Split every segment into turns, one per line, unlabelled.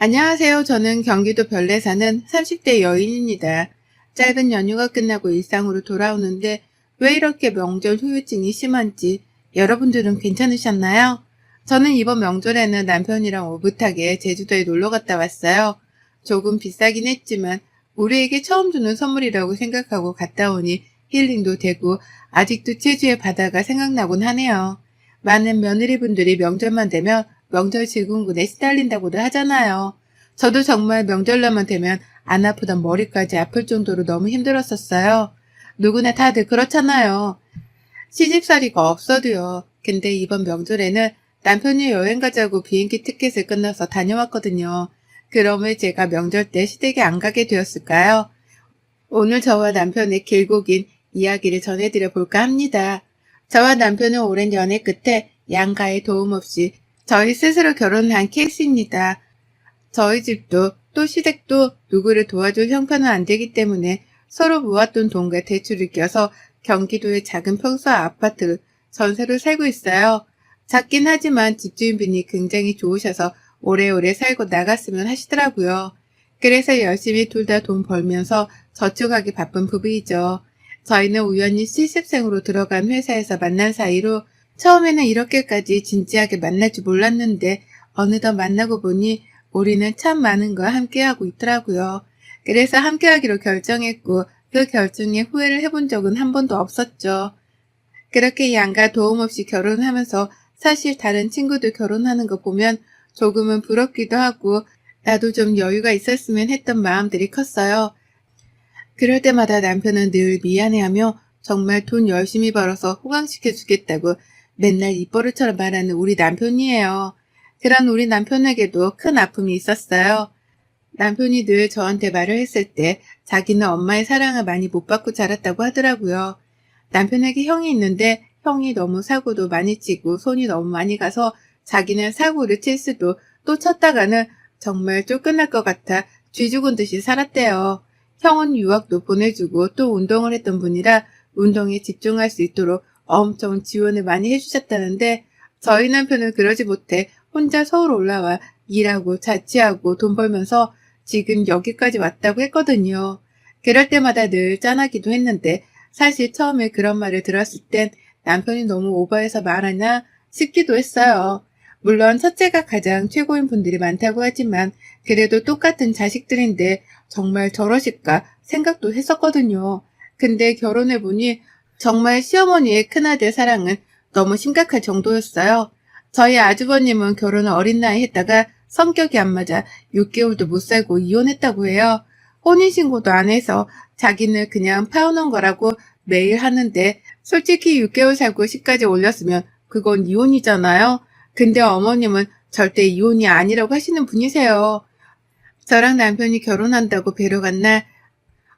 안녕하세요. 저는 경기도 별내 사는 30대 여인입니다. 짧은 연휴가 끝나고 일상으로 돌아오는데 왜 이렇게 명절 후유증이 심한지 여러분들은 괜찮으셨나요? 저는 이번 명절에는 남편이랑 오붓하게 제주도에 놀러 갔다 왔어요. 조금 비싸긴 했지만 우리에게 처음 주는 선물이라고 생각하고 갔다 오니 힐링도 되고 아직도 제주의 바다가 생각나곤 하네요. 많은 며느리분들이 명절만 되면 명절 질군군에 시달린다고도 하잖아요. 저도 정말 명절날만 되면 안 아프던 머리까지 아플 정도로 너무 힘들었었어요. 누구나 다들 그렇잖아요. 시집살이가 없어도요. 근데 이번 명절에는 남편이 여행 가자고 비행기 티켓을 끊어서 다녀왔거든요. 그럼 왜 제가 명절 때 시댁에 안 가게 되었을까요? 오늘 저와 남편의 길고 긴 이야기를 전해드려 볼까 합니다. 저와 남편은 오랜 연애 끝에 양가의 도움 없이 저희 스스로 결혼한 케이스입니다. 저희 집도 또 시댁도 누구를 도와줄 형편은 안 되기 때문에 서로 모았던 돈과 대출을 껴서 경기도의 작은 평수 아파트 전세로 살고 있어요. 작긴 하지만 집주인분이 굉장히 좋으셔서 오래오래 살고 나갔으면 하시더라고요. 그래서 열심히 둘 다 돈 벌면서 저축하기 바쁜 부부이죠. 저희는 우연히 실습생으로 들어간 회사에서 만난 사이로 처음에는 이렇게까지 진지하게 만날 줄 몰랐는데 어느덧 만나고 보니 우리는 참 많은 걸 함께하고 있더라고요. 그래서 함께하기로 결정했고 그 결정에 후회를 해본 적은 한 번도 없었죠. 그렇게 양가 도움 없이 결혼하면서 사실 다른 친구들 결혼하는 거 보면 조금은 부럽기도 하고 나도 좀 여유가 있었으면 했던 마음들이 컸어요. 그럴 때마다 남편은 늘 미안해하며 정말 돈 열심히 벌어서 호강시켜주겠다고 맨날 입버릇처럼 말하는 우리 남편이에요. 그런 우리 남편에게도 큰 아픔이 있었어요. 남편이 늘 저한테 말을 했을 때 자기는 엄마의 사랑을 많이 못 받고 자랐다고 하더라고요. 남편에게 형이 있는데 형이 너무 사고도 많이 치고 손이 너무 많이 가서 자기는 사고를 칠 수도 또 쳤다가는 정말 쫓겨날 것 같아 쥐 죽은 듯이 살았대요. 형은 유학도 보내주고 또 운동을 했던 분이라 운동에 집중할 수 있도록 엄청 지원을 많이 해주셨다는데 저희 남편은 그러지 못해 혼자 서울 올라와 일하고 자취하고 돈 벌면서 지금 여기까지 왔다고 했거든요. 그럴 때마다 늘 짠하기도 했는데 사실 처음에 그런 말을 들었을 땐 남편이 너무 오버해서 말하나 싶기도 했어요. 물론 첫째가 가장 최고인 분들이 많다고 하지만 그래도 똑같은 자식들인데 정말 저러실까 생각도 했었거든요. 근데 결혼해보니 정말 시어머니의 큰아들 사랑은 너무 심각할 정도였어요. 저희 아주버님은 결혼을 어린 나이에 했다가 성격이 안 맞아 6개월도 못 살고 이혼했다고 해요. 혼인신고도 안 해서 자기는 그냥 파혼한 거라고 매일 하는데 솔직히 6개월 살고 시까지 올렸으면 그건 이혼이잖아요. 근데 어머님은 절대 이혼이 아니라고 하시는 분이세요. 저랑 남편이 결혼한다고 뵈러 간 날,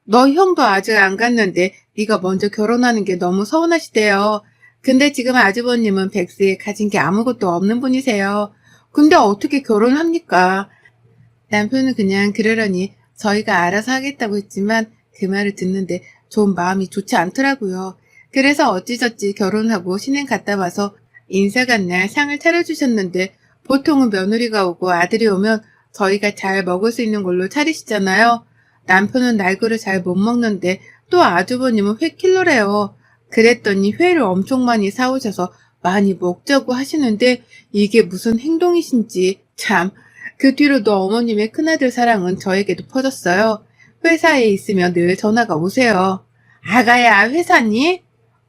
너 형도 아직 안 갔는데 네가 먼저 결혼하는 게 너무 서운하시대요. 근데 지금 아주버님은 백세에 가진 게 아무것도 없는 분이세요. 근데 어떻게 결혼을 합니까? 남편은 그냥 그러려니 저희가 알아서 하겠다고 했지만 그 말을 듣는데 좀 마음이 좋지 않더라고요. 그래서 어찌저찌 결혼하고 신행 갔다 와서 인사 간 날 상을 차려주셨는데 보통은 며느리가 오고 아들이 오면 저희가 잘 먹을 수 있는 걸로 차리시잖아요. 남편은 날거를 잘 못 먹는데 또 아주버님은 회 킬러래요. 그랬더니 회를 엄청 많이 사오셔서 많이 먹자고 하시는데 이게 무슨 행동이신지 참. 그 뒤로도 어머님의 큰아들 사랑은 저에게도 퍼졌어요. 회사에 있으면 늘 전화가 오세요. 아가야, 회사니?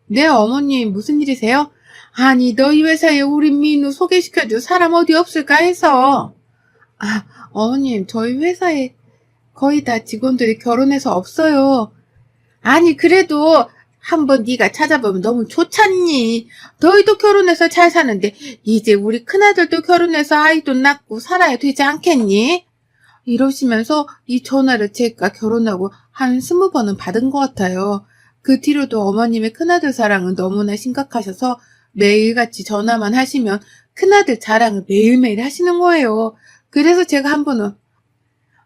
네, 어머님, 무슨 일이세요? 아니, 너희 회사에 우리 민우 소개시켜줄 사람 어디 없을까 해서. 아, 어머님, 저희 회사에 거의 다 직원들이 결혼해서 없어요. 아니, 그래도 한번 네가 찾아보면 너무 좋잖니. 너희도 결혼해서 잘 사는데 이제 우리 큰아들도 결혼해서 아이도 낳고 살아야 되지 않겠니? 이러시면서 이 전화를 제가 결혼하고 한 20번은 받은 것 같아요. 그 뒤로도 어머님의 큰아들 사랑은 너무나 심각하셔서 매일같이 전화만 하시면 큰아들 자랑을 매일매일 하시는 거예요. 그래서 제가 한 번은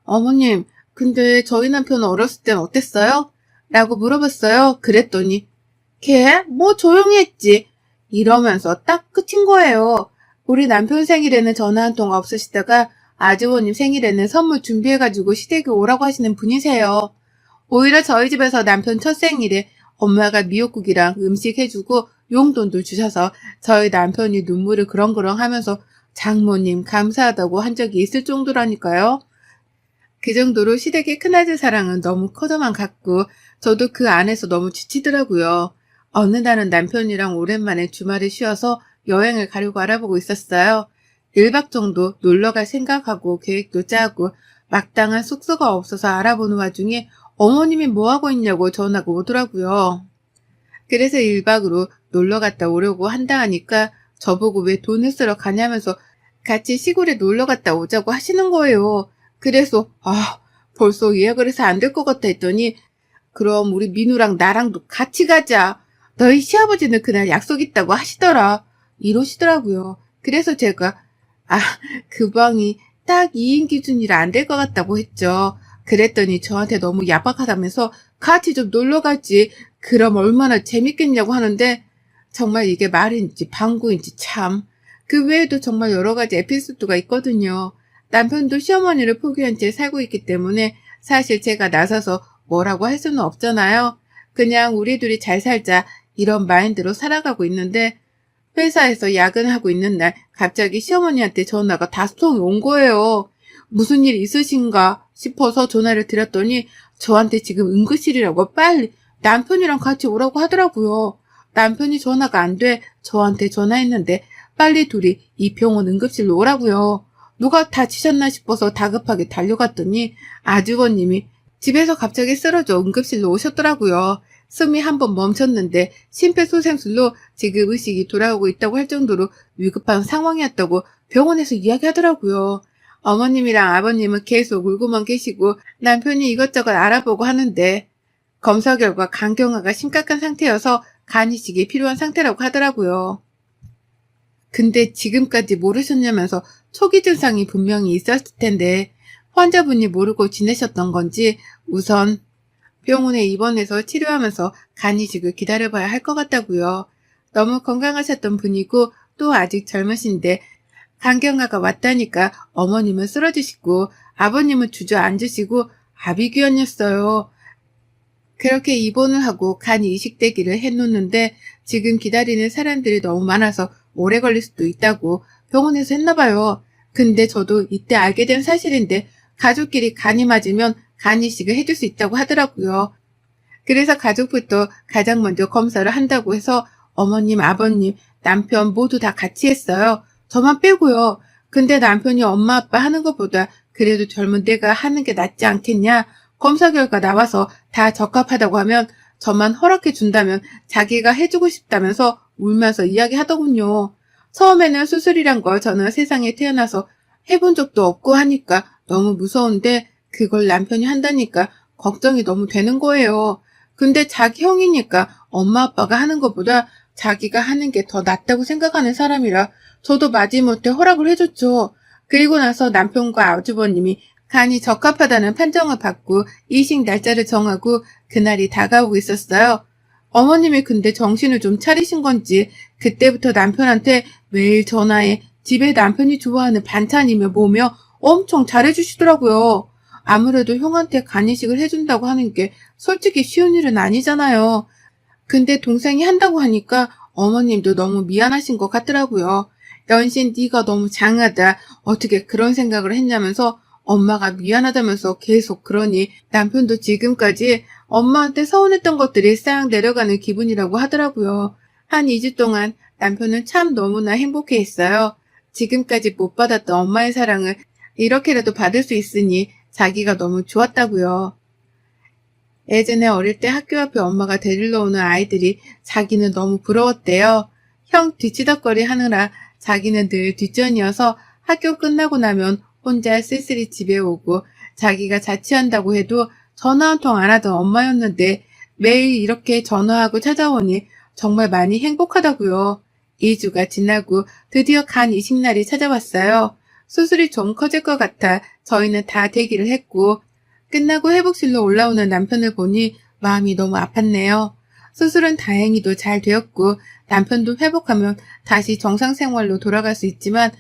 어머님, 근데 저희 남편은 어렸을 땐 어땠어요? 라고 물어봤어요. 그랬더니 걔? 뭐 조용히 했지. 이러면서 딱 끝인 거예요. 우리 남편 생일에는 전화 한 통 없으시다가 아주버님 생일에는 선물 준비해가지고 시댁에 오라고 하시는 분이세요. 오히려 저희 집에서 남편 첫 생일에 엄마가 미역국이랑 음식 해주고 용돈도 주셔서 저희 남편이 눈물을 그렁그렁 하면서 장모님 감사하다고 한 적이 있을 정도라니까요. 그 정도로 시댁의 큰아들 사랑은 너무 커져만 갔고 저도 그 안에서 너무 지치더라고요. 어느 날은 남편이랑 오랜만에 주말에 쉬어서 여행을 가려고 알아보고 있었어요. 1박 정도 놀러갈 생각하고 계획도 짜고 마땅한 숙소가 없어서 알아보는 와중에 어머님이 뭐하고 있냐고 전화가 오더라고요. 그래서 1박으로 놀러 갔다 오려고 한다 하니까 저보고 왜 돈을 쓰러 가냐면서 같이 시골에 놀러 갔다 오자고 하시는 거예요. 그래서 벌써 예약을 해서 안 될 것 같다 했더니 그럼 우리 민우랑 나랑도 같이 가자. 너희 시아버지는 그날 약속 있다고 하시더라. 이러시더라고요. 그래서 제가 그 방이 딱 2인 기준이라 안 될 것 같다고 했죠. 그랬더니 저한테 너무 야박하다면서 같이 좀 놀러 가지. 그럼 얼마나 재밌겠냐고 하는데 정말 이게 말인지 방구인지 참. 그 외에도 정말 여러 가지 에피소드가 있거든요. 남편도 시어머니를 포기한 채 살고 있기 때문에 사실 제가 나서서 뭐라고 할 수는 없잖아요. 그냥 우리 둘이 잘 살자 이런 마인드로 살아가고 있는데 회사에서 야근하고 있는 날 갑자기 시어머니한테 전화가 5통이 온 거예요. 무슨 일 있으신가 싶어서 전화를 드렸더니 저한테 지금 응급실이라고 빨리 남편이랑 같이 오라고 하더라고요. 남편이 전화가 안 돼 저한테 전화했는데 빨리 둘이 이 병원 응급실로 오라고요. 누가 다치셨나 싶어서 다급하게 달려갔더니 아주버님이 집에서 갑자기 쓰러져 응급실로 오셨더라고요. 숨이 한번 멈췄는데 심폐소생술로 지금 의식이 돌아오고 있다고 할 정도로 위급한 상황이었다고 병원에서 이야기하더라고요. 어머님이랑 아버님은 계속 울고만 계시고 남편이 이것저것 알아보고 하는데 검사 결과 간경화가 심각한 상태여서 간 이식이 필요한 상태라고 하더라고요. 근데 지금까지 모르셨냐면서 초기 증상이 분명히 있었을 텐데 환자분이 모르고 지내셨던 건지 우선 병원에 입원해서 치료하면서 간 이식을 기다려봐야 할 것 같다고요. 너무 건강하셨던 분이고 또 아직 젊으신데 간경화가 왔다니까 어머님은 쓰러지시고 아버님은 주저앉으시고 아비규환이었어요. 그렇게 입원을 하고 간 이식되기를 해놓는데 지금 기다리는 사람들이 너무 많아서 오래 걸릴 수도 있다고 병원에서 했나봐요. 근데 저도 이때 알게 된 사실인데 가족끼리 간이 맞으면 간 이식을 해줄 수 있다고 하더라고요. 그래서 가족부터 가장 먼저 검사를 한다고 해서 어머님, 아버님, 남편 모두 다 같이 했어요. 저만 빼고요. 근데 남편이 엄마 아빠 하는 것보다 그래도 젊은 내가 하는 게 낫지 않겠냐. 검사 결과 나와서 다 적합하다고 하면 저만 허락해 준다면 자기가 해주고 싶다면서 울면서 이야기하더군요. 처음에는 수술이란 걸 저는 세상에 태어나서 해본 적도 없고 하니까 너무 무서운데 그걸 남편이 한다니까 걱정이 너무 되는 거예요. 근데 자기 형이니까 엄마 아빠가 하는 것보다 자기가 하는 게 더 낫다고 생각하는 사람이라 저도 마지못해 허락을 해줬죠. 그리고 나서 남편과 아주버님이 간이 적합하다는 판정을 받고 이식 날짜를 정하고 그날이 다가오고 있었어요. 어머님이 근데 정신을 좀 차리신 건지 그때부터 남편한테 매일 전화해 집에 남편이 좋아하는 반찬이며 뭐며 엄청 잘해주시더라고요. 아무래도 형한테 간이식을 해준다고 하는 게 솔직히 쉬운 일은 아니잖아요. 근데 동생이 한다고 하니까 어머님도 너무 미안하신 것 같더라고요. 연신 네가 너무 장하다. 어떻게 그런 생각을 했냐면서 엄마가 미안하다면서 계속 그러니 남편도 지금까지 엄마한테 서운했던 것들이 싹 내려가는 기분이라고 하더라고요. 한 2주 동안 남편은 참 너무나 행복해했어요. 지금까지 못 받았던 엄마의 사랑을 이렇게라도 받을 수 있으니 자기가 너무 좋았다고요. 예전에 어릴 때 학교 앞에 엄마가 데리러 오는 아이들이 자기는 너무 부러웠대요. 형 뒤치덕거리 하느라 자기는 늘 뒷전이어서 학교 끝나고 나면 혼자 쓸쓸히 집에 오고 자기가 자취한다고 해도 전화 한 통 안 하던 엄마였는데 매일 이렇게 전화하고 찾아오니 정말 많이 행복하다고요. 2주가 지나고 드디어 간 이식날이 찾아왔어요. 수술이 좀 커질 것 같아 저희는 다 대기를 했고 끝나고 회복실로 올라오는 남편을 보니 마음이 너무 아팠네요. 수술은 다행히도 잘 되었고 남편도 회복하면 다시 정상 생활로 돌아갈 수 있지만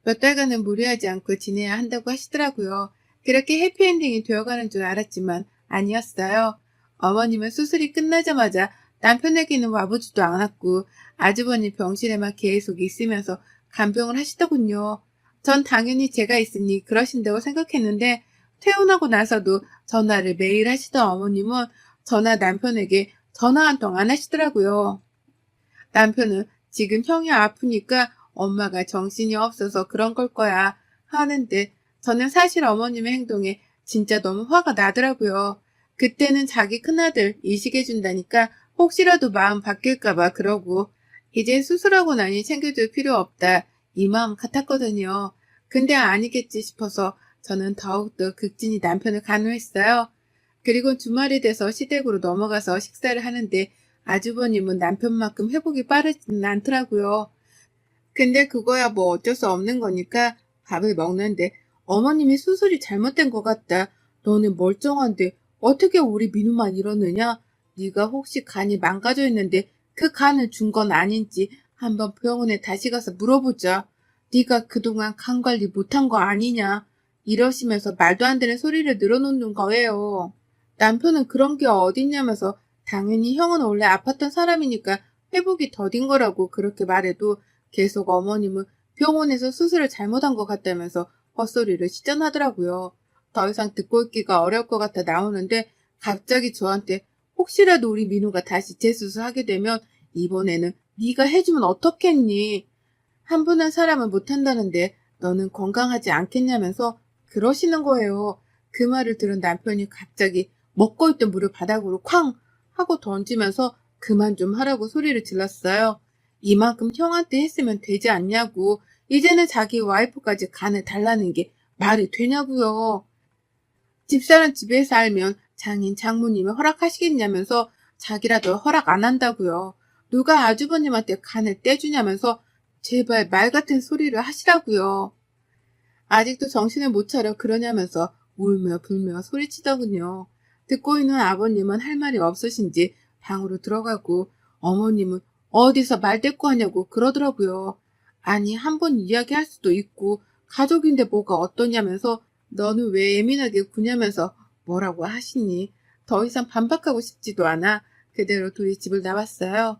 몇 달간은 무리하지 않고 지내야 한다고 하시더라고요. 그렇게 해피엔딩이 되어가는 줄 알았지만 아니었어요. 어머님은 수술이 끝나자마자 남편에게는 와보지도 않았고 아주버님 병실에만 계속 있으면서 간병을 하시더군요. 전 당연히 제가 있으니 그러신다고 생각했는데 퇴원하고 나서도 전화를 매일 하시던 어머님은 저나 남편에게 전화 한 통 안 하시더라고요. 남편은 지금 형이 아프니까 엄마가 정신이 없어서 그런 걸 거야 하는데 저는 사실 어머님의 행동에 진짜 너무 화가 나더라고요. 그때는 자기 큰아들 이식해준다니까 혹시라도 마음 바뀔까봐 그러고 이제 수술하고 나니 챙겨줄 필요 없다 이 마음 같았거든요. 근데 아니겠지 싶어서 저는 더욱더 극진히 남편을 간호했어요. 그리고 주말이 돼서 시댁으로 넘어가서 식사를 하는데 아주버님은 남편만큼 회복이 빠르지는 않더라고요. 근데 그거야 뭐 어쩔 수 없는 거니까 밥을 먹는데 어머님이 수술이 잘못된 것 같다. 너는 멀쩡한데 어떻게 우리 민우만 이러느냐? 네가 혹시 간이 망가져 있는데 그 간을 준 건 아닌지 한번 병원에 다시 가서 물어보자. 네가 그동안 간 관리 못한 거 아니냐? 이러시면서 말도 안 되는 소리를 늘어놓는 거예요. 남편은 그런 게 어딨냐면서 당연히 형은 원래 아팠던 사람이니까 회복이 더딘 거라고 그렇게 말해도 계속 어머님은 병원에서 수술을 잘못한 것 같다면서 헛소리를 시전하더라고요. 더 이상 듣고 있기가 어려울 것 같아 나오는데 갑자기 저한테 혹시라도 우리 민우가 다시 재수술하게 되면 이번에는 네가 해주면 어떻겠니? 한 분 한 사람은 못한다는데 너는 건강하지 않겠냐면서 그러시는 거예요. 그 말을 들은 남편이 갑자기 먹고 있던 물을 바닥으로 쾅 하고 던지면서 그만 좀 하라고 소리를 질렀어요. 이만큼 형한테 했으면 되지 않냐고. 이제는 자기 와이프까지 간을 달라는 게 말이 되냐고요. 집사는 집에서 알면 장인 장모님이 허락하시겠냐면서 자기라도 허락 안 한다고요. 누가 아주버님한테 간을 떼주냐면서 제발 말 같은 소리를 하시라고요. 아직도 정신을 못 차려 그러냐면서 울며 불며 소리치더군요. 듣고 있는 아버님은 할 말이 없으신지 방으로 들어가고 어머님은 어디서 말대꾸 하냐고 그러더라고요. 아니 한 번 이야기할 수도 있고 가족인데 뭐가 어떠냐면서 너는 왜 예민하게 구냐면서 뭐라고 하시니? 더 이상 반박하고 싶지도 않아 그대로 둘이 집을 나왔어요.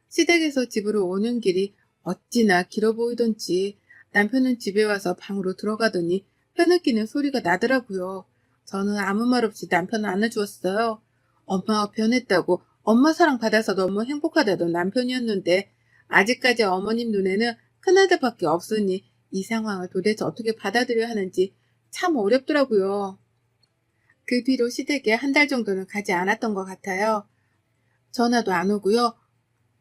시댁에서 집으로 오는 길이 어찌나 길어 보이던지 남편은 집에 와서 방으로 들어가더니 흐느끼는 소리가 나더라고요. 저는 아무 말 없이 남편을 안아주었어요. 엄마가 변했다고 엄마 사랑 받아서 너무 행복하다던 남편이었는데 아직까지 어머님 눈에는 큰아들밖에 없으니 이 상황을 도대체 어떻게 받아들여야 하는지 참 어렵더라고요. 그 뒤로 시댁에 한 달 정도는 가지 않았던 것 같아요. 전화도 안 오고요.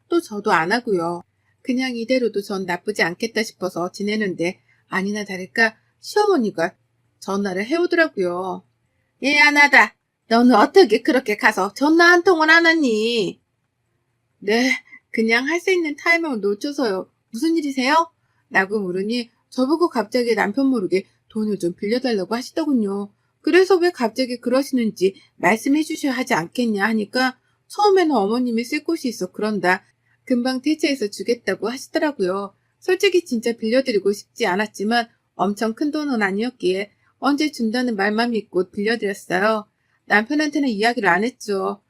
또 저도 안 하고요. 그냥 이대로도 전 나쁘지 않겠다 싶어서 지내는데 아니나 다를까 시어머니가 전화를 해오더라고요. 미안하다. 너는 어떻게 그렇게 가서 전화 한 통을 안 하니? 네, 그냥 할 수 있는 타이밍을 놓쳐서요. 무슨 일이세요? 라고 물으니 저보고 갑자기 남편 모르게 돈을 좀 빌려달라고 하시더군요. 그래서 왜 갑자기 그러시는지 말씀해 주셔야 하지 않겠냐 하니까 처음에는 어머님이 쓸 곳이 있어 그런다. 금방 대체해서 주겠다고 하시더라고요. 솔직히 진짜 빌려드리고 싶지 않았지만 엄청 큰 돈은 아니었기에 언제 준다는 말만 믿고 빌려드렸어요. 남편한테는 이야기를 안 했죠.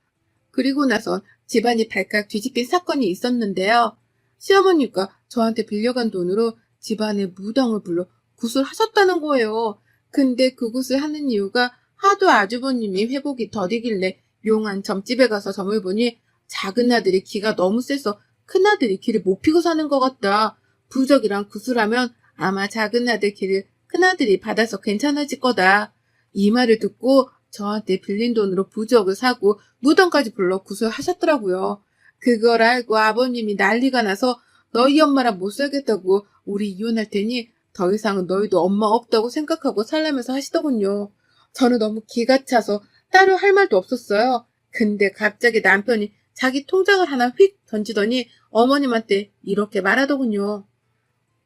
그리고 나선 집안이 발칵 뒤집힌 사건이 있었는데요. 시어머니가 저한테 빌려간 돈으로 집안에 무당을 불러 굿을 하셨다는 거예요. 근데 그 굿을 하는 이유가 하도 아주버님이 회복이 더디길래 용한 점집에 가서 점을 보니 작은 아들이 기가 너무 세서 큰 아들이 기를 못 피고 사는 것 같다. 부적이랑 굿을 하면 아마 작은 아들 기를 큰 아들이 받아서 괜찮아질 거다. 이 말을 듣고 저한테 빌린 돈으로 부적을 사고 무덤까지 불러 구슬하셨더라고요. 그걸 알고 아버님이 난리가 나서 너희 엄마랑 못 살겠다고 우리 이혼할 테니 더 이상은 너희도 엄마 없다고 생각하고 살라면서 하시더군요. 저는 너무 기가 차서 따로 할 말도 없었어요. 근데 갑자기 남편이 자기 통장을 하나 휙 던지더니 어머님한테 이렇게 말하더군요.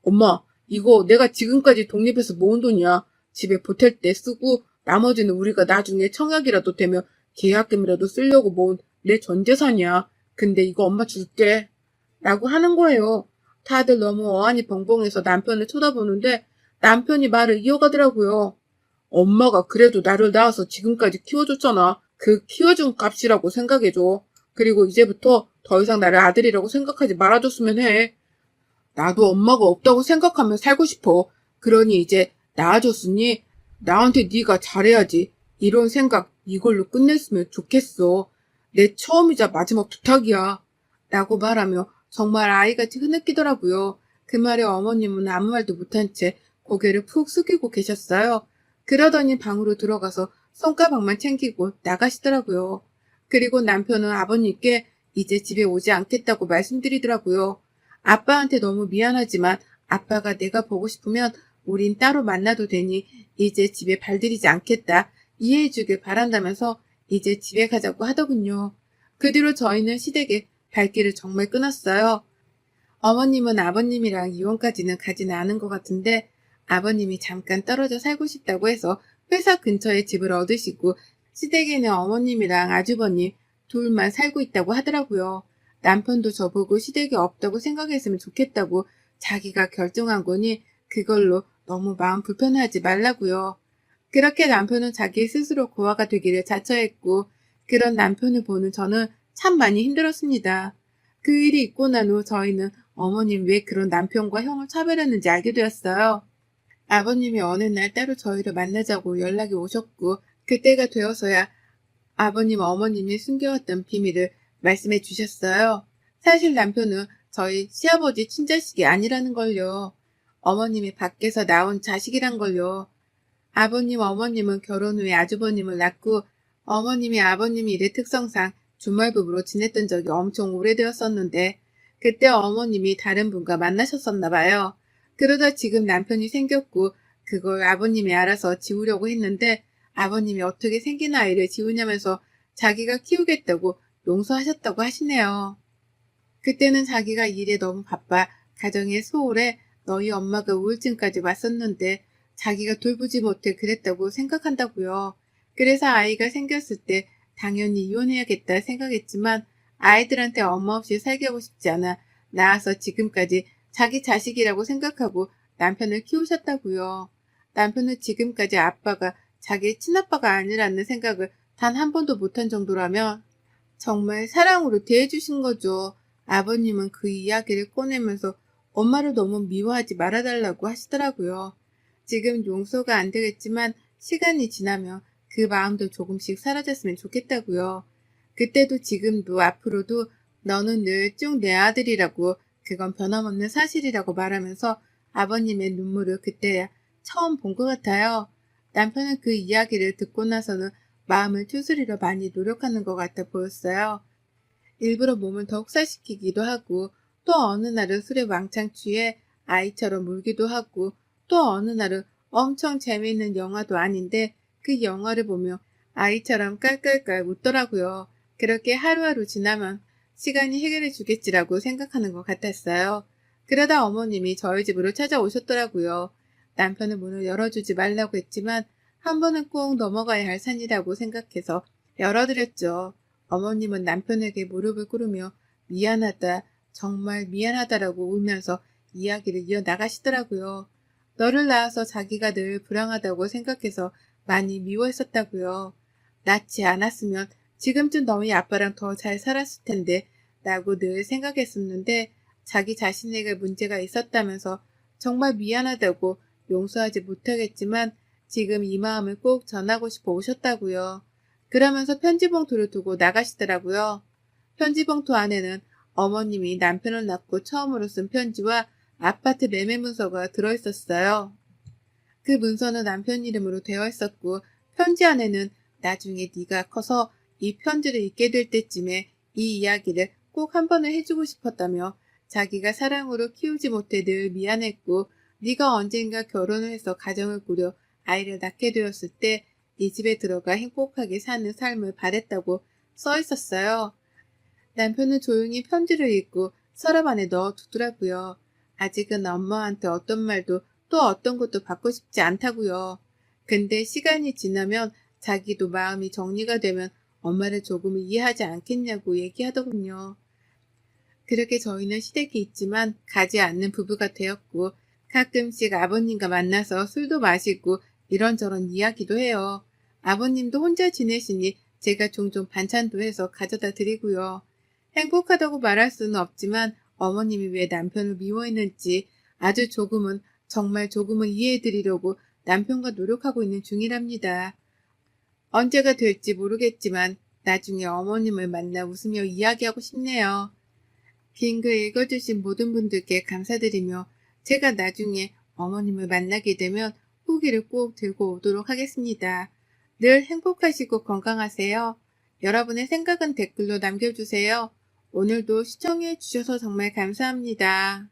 엄마, 이거 내가 지금까지 독립해서 모은 돈이야. 집에 보탤 때 쓰고 나머지는 우리가 나중에 청약이라도 되면 계약금이라도 쓰려고 모은 내 전 재산이야. 근데 이거 엄마 줄게. 라고 하는 거예요. 다들 너무 어안이 벙벙해서 남편을 쳐다보는데 남편이 말을 이어가더라고요. 엄마가 그래도 나를 낳아서 지금까지 키워줬잖아. 그 키워준 값이라고 생각해줘. 그리고 이제부터 더 이상 나를 아들이라고 생각하지 말아줬으면 해. 나도 엄마가 없다고 생각하며 살고 싶어. 그러니 이제 낳아줬으니 나한테 네가 잘해야지. 이런 생각 이걸로 끝냈으면 좋겠어. 내 처음이자 마지막 부탁이야. 라고 말하며 정말 아이같이 흐느끼더라고요. 그 말에 어머님은 아무 말도 못한 채 고개를 푹 숙이고 계셨어요. 그러더니 방으로 들어가서 손가방만 챙기고 나가시더라고요. 그리고 남편은 아버님께 이제 집에 오지 않겠다고 말씀드리더라고요. 아빠한테 너무 미안하지만 아빠가 내가 보고 싶으면 우린 따로 만나도 되니 이제 집에 발들이지 않겠다. 이해해주길 바란다면서 이제 집에 가자고 하더군요. 그 뒤로 저희는 시댁에 발길을 정말 끊었어요. 어머님은 아버님이랑 이혼까지는 가지는 않은 것 같은데 아버님이 잠깐 떨어져 살고 싶다고 해서 회사 근처에 집을 얻으시고 시댁에는 어머님이랑 아주버님 둘만 살고 있다고 하더라고요. 남편도 저보고 시댁에 없다고 생각했으면 좋겠다고 자기가 결정한 거니 그걸로 너무 마음 불편해하지 말라고요. 그렇게 남편은 자기 스스로 고아가 되기를 자처했고 그런 남편을 보는 저는 참 많이 힘들었습니다. 그 일이 있고 난 후 저희는 어머님 왜 그런 남편과 형을 차별했는지 알게 되었어요. 아버님이 어느 날 따로 저희를 만나자고 연락이 오셨고 그때가 되어서야 아버님 어머님이 숨겨왔던 비밀을 말씀해 주셨어요. 사실 남편은 저희 시아버지 친자식이 아니라는 걸요. 어머님이 밖에서 나온 자식이란 걸요. 아버님, 어머님은 결혼 후에 아주버님을 낳고 어머님이 아버님 일의 특성상 주말부부로 지냈던 적이 엄청 오래되었었는데 그때 어머님이 다른 분과 만나셨었나 봐요. 그러다 지금 남편이 생겼고 그걸 아버님이 알아서 지우려고 했는데 아버님이 어떻게 생긴 아이를 지우냐면서 자기가 키우겠다고 용서하셨다고 하시네요. 그때는 자기가 일에 너무 바빠 가정에 소홀해 너희 엄마가 우울증까지 왔었는데 자기가 돌보지 못해 그랬다고 생각한다고요. 그래서 아이가 생겼을 때 당연히 이혼해야겠다 생각했지만 아이들한테 엄마 없이 살게 하고 싶지 않아 낳아서 지금까지 자기 자식이라고 생각하고 남편을 키우셨다고요. 남편은 지금까지 아빠가 자기 친아빠가 아니라는 생각을 단 한 번도 못한 정도라면 정말 사랑으로 대해주신 거죠. 아버님은 그 이야기를 꺼내면서 엄마를 너무 미워하지 말아달라고 하시더라고요. 지금 용서가 안 되겠지만 시간이 지나면 그 마음도 조금씩 사라졌으면 좋겠다고요. 그때도 지금도 앞으로도 너는 늘 쭉 내 아들이라고 그건 변함없는 사실이라고 말하면서 아버님의 눈물을 그때야 처음 본 것 같아요. 남편은 그 이야기를 듣고 나서는 마음을 추스리려 많이 노력하는 것 같아 보였어요. 일부러 몸을 더 혹사시키기도 하고 또 어느 날은 술에 왕창 취해 아이처럼 울기도 하고 또 어느 날은 엄청 재미있는 영화도 아닌데 그 영화를 보며 아이처럼 깔깔깔 웃더라고요. 그렇게 하루하루 지나면 시간이 해결해 주겠지라고 생각하는 것 같았어요. 그러다 어머님이 저희 집으로 찾아오셨더라고요. 남편은 문을 열어주지 말라고 했지만 한 번은 꼭 넘어가야 할 산이라고 생각해서 열어드렸죠. 어머님은 남편에게 무릎을 꿇으며 미안하다, 정말 미안하다라고 울면서 이야기를 이어나가시더라고요. 너를 낳아서 자기가 늘 불쌍하다고 생각해서 많이 미워했었다고요. 낳지 않았으면 지금쯤 너희 아빠랑 더 잘 살았을 텐데 라고 늘 생각했었는데 자기 자신에게 문제가 있었다면서 정말 미안하다고 용서하지 못하겠지만 지금 이 마음을 꼭 전하고 싶어 오셨다고요. 그러면서 편지 봉투를 두고 나가시더라고요. 편지 봉투 안에는 어머님이 남편을 낳고 처음으로 쓴 편지와 아파트 매매 문서가 들어있었어요. 그 문서는 남편 이름으로 되어 있었고 편지 안에는 나중에 네가 커서 이 편지를 읽게 될 때쯤에 이 이야기를 꼭 한 번은 해주고 싶었다며 자기가 사랑으로 키우지 못해 늘 미안했고 네가 언젠가 결혼을 해서 가정을 꾸려 아이를 낳게 되었을 때 이 집에 들어가 행복하게 사는 삶을 바랬다고 써 있었어요. 남편은 조용히 편지를 읽고 서랍 안에 넣어두더라고요. 아직은 엄마한테 어떤 말도 또 어떤 것도 받고 싶지 않다고요. 근데 시간이 지나면 자기도 마음이 정리가 되면 엄마를 조금 이해하지 않겠냐고 얘기하더군요. 그렇게 저희는 시댁이 있지만 가지 않는 부부가 되었고 가끔씩 아버님과 만나서 술도 마시고 이런저런 이야기도 해요. 아버님도 혼자 지내시니 제가 종종 반찬도 해서 가져다 드리고요. 행복하다고 말할 수는 없지만 어머님이 왜 남편을 미워했는지 아주 조금은 정말 조금은 이해해 드리려고 남편과 노력하고 있는 중이랍니다. 언제가 될지 모르겠지만 나중에 어머님을 만나 웃으며 이야기하고 싶네요. 긴 글 읽어주신 모든 분들께 감사드리며 제가 나중에 어머님을 만나게 되면 후기를 꼭 들고 오도록 하겠습니다. 늘 행복하시고 건강하세요. 여러분의 생각은 댓글로 남겨주세요. 오늘도 시청해 주셔서 정말 감사합니다.